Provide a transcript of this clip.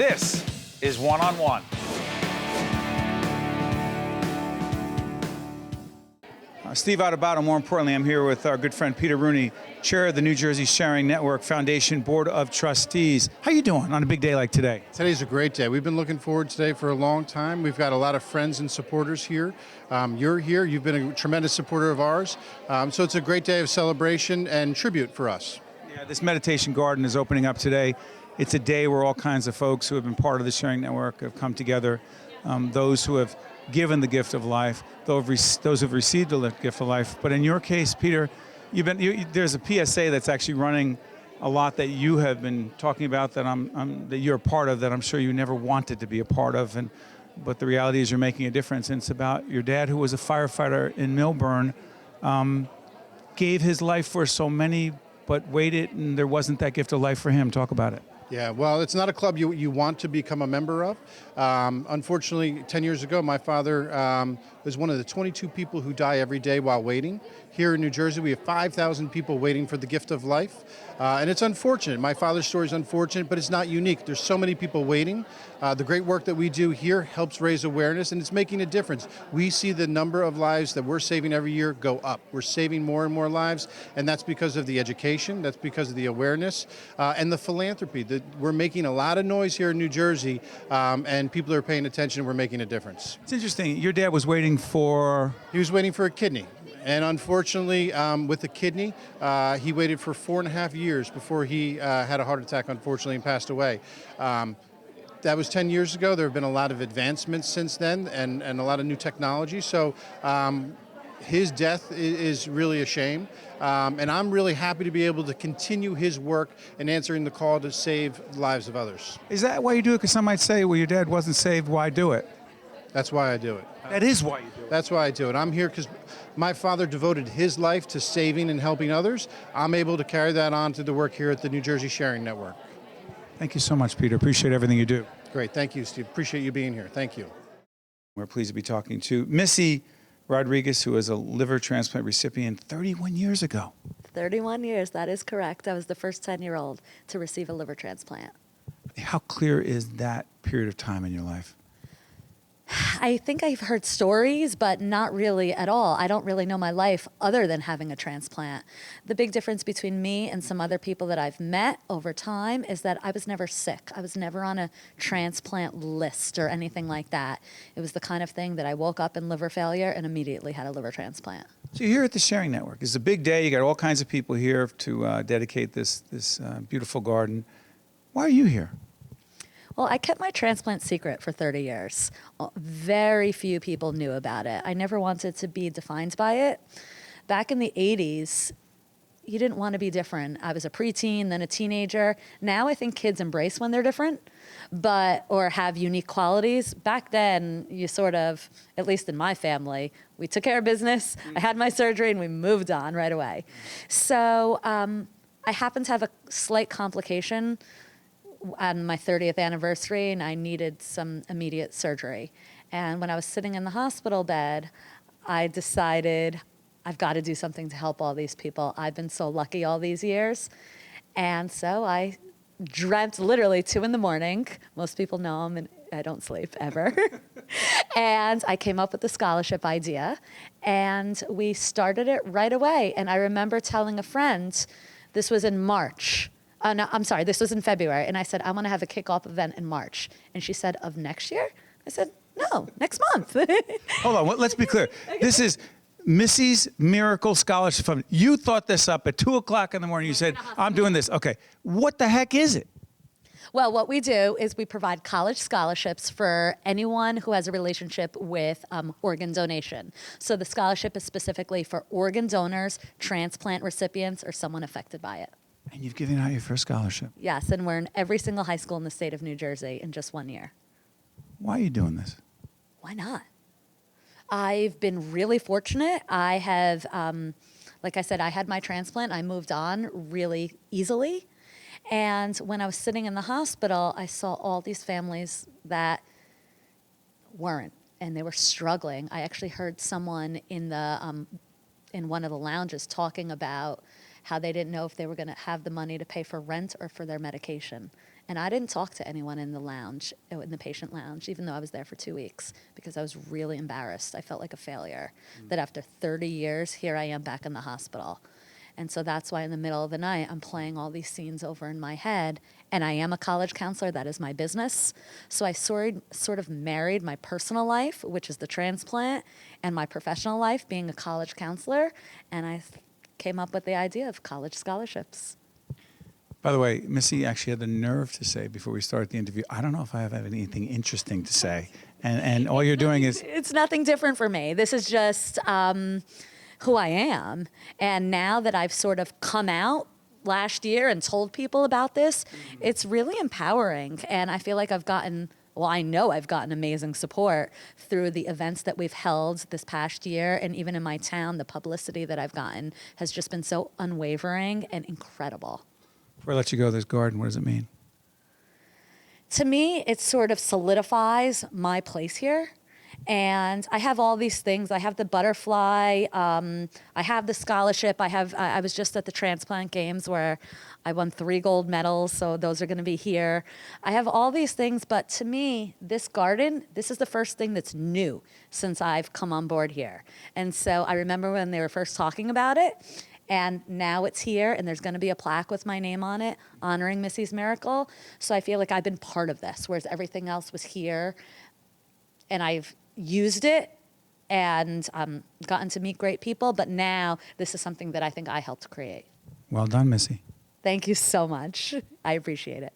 This is One on One. Steve Adubato, more importantly, I'm here with our good friend Peter Rooney, chair of the New Jersey Sharing Network Foundation Board of Trustees. How you doing on a big day like today? Today's a great day. We've been looking forward to today for a long time. We've got a lot of friends and supporters here. You're here. You've been a tremendous supporter of ours. So it's a great day of celebration and tribute for us. Yeah, this meditation garden is opening up today. It's a day where all kinds of folks who have been part of the Sharing Network have come together. Those who have given the gift of life, those who've received the gift of life. But in your case, Peter, there's a PSA that's actually running a lot that you have been talking about that you're a part of, that I'm sure you never wanted to be a part of. But the reality is you're making a difference. And it's about your dad, who was a firefighter in Millburn, gave his life for so many, but waited, and there wasn't that gift of life for him. Talk about it. Yeah, well, it's not a club you want to become a member of. Unfortunately, 10 years ago, my father was one of the 22 people who die every day while waiting. Here in New Jersey, we have 5,000 people waiting for the gift of life. And it's unfortunate. My father's story is unfortunate, but it's not unique. There's so many people waiting. The great work that we do here helps raise awareness, and it's making a difference. We see the number of lives that we're saving every year go up. We're saving more and more lives, and that's because of the education, that's because of the awareness, and the philanthropy. We're making a lot of noise here in New Jersey, and people are paying attention. We're making a difference. It's interesting. Your dad was waiting for... He was waiting for a kidney. And unfortunately, with the kidney, he waited for 4.5 years before he had a heart attack, unfortunately, and passed away. That was 10 years ago. There have been a lot of advancements since then and a lot of new technology. So his death is really a shame. And I'm really happy to be able to continue his work in answering the call to save the lives of others. Is that why you do it? Because some might say, well, your dad wasn't saved. Why do it? That's why I do it. That is why you do it. That's why I do it. I'm here because my father devoted his life to saving and helping others. I'm able to carry that on to the work here at the New Jersey Sharing Network. Thank you so much, Peter. Appreciate everything you do. Great. Thank you, Steve. Appreciate you being here. Thank you. We're pleased to be talking to Missy Rodriguez, who is a liver transplant recipient 31 years ago. 31 years, that is correct. I was the first 10-year-old to receive a liver transplant. How clear is that period of time in your life? I think I've heard stories, but not really at all. I don't really know my life other than having a transplant. The big difference between me and some other people that I've met over time is that I was never sick. I was never on a transplant list or anything like that. It was the kind of thing that I woke up in liver failure and immediately had a liver transplant. So you're here at the Sharing Network. It's a big day. You got all kinds of people here to dedicate this beautiful garden. Why are you here? Well, I kept my transplant secret for 30 years. Very few people knew about it. I never wanted to be defined by it. Back in the 80s, you didn't want to be different. I was a preteen, then a teenager. Now I think kids embrace when they're different, or have unique qualities. Back then, you sort of, at least in my family, we took care of business. I had my surgery and we moved on right away. So I happened to have a slight complication on my 30th anniversary, and I needed some immediate surgery. And when I was sitting in the hospital bed, I decided I've got to do something to help all these people. I've been so lucky all these years. And so I dreamt literally 2 a.m. Most people know I don't sleep ever. And I came up with the scholarship idea, and we started it right away. And I remember telling a friend, this was in March. No, I'm sorry, this was in February. And I said, I want to have a kickoff event in March. And she said, of next year? I said, no, next month. Hold on, let's be clear. This is Missy's Miracle Scholarship Fund. You thought this up at 2 o'clock in the morning. You said, I'm doing this. Okay, what the heck is it? Well, what we do is we provide college scholarships for anyone who has a relationship with organ donation. So the scholarship is specifically for organ donors, transplant recipients, or someone affected by it. And you've given out your first scholarship. Yes, and we're in every single high school in the state of New Jersey in just 1 year. Why are you doing this? Why not? I've been really fortunate. I have, like I said, I had my transplant. I moved on really easily. And when I was sitting in the hospital, I saw all these families that weren't, and they were struggling. I actually heard someone in one of the lounges talking about how they didn't know if they were going to have the money to pay for rent or for their medication. And I didn't talk to anyone in the lounge, in the patient lounge, even though I was there for 2 weeks, because I was really embarrassed. I felt like a failure that after 30 years, here I am back in the hospital. And so that's why in the middle of the night, I'm playing all these scenes over in my head. And I am a college counselor. That is my business. So I sort of married my personal life, which is the transplant, and my professional life, being a college counselor. And I came up with the idea of college scholarships. By the way, Missy actually had the nerve to say before we started the interview, I don't know if I have anything interesting to say. And all you're doing is... It's nothing different for me. This is just who I am. And now that I've sort of come out last year and told people about this, it's really empowering. And I feel like I know I've gotten amazing support through the events that we've held this past year. And even in my town, the publicity that I've gotten has just been so unwavering and incredible. Before I let you go, this garden, what does it mean? To me, it sort of solidifies my place here. And I have all these things. I have the butterfly. I have the scholarship. I was just at the transplant games where I won 3 gold medals. So those are going to be here. I have all these things. But to me, this garden, this is the first thing that's new since I've come on board here. And so I remember when they were first talking about it. And now it's here, and there's going to be a plaque with my name on it honoring Missy's miracle. So I feel like I've been part of this, whereas everything else was here. And I've used it and gotten to meet great people. But now this is something that I think I helped create. Well done, Missy. Thank you so much. I appreciate it.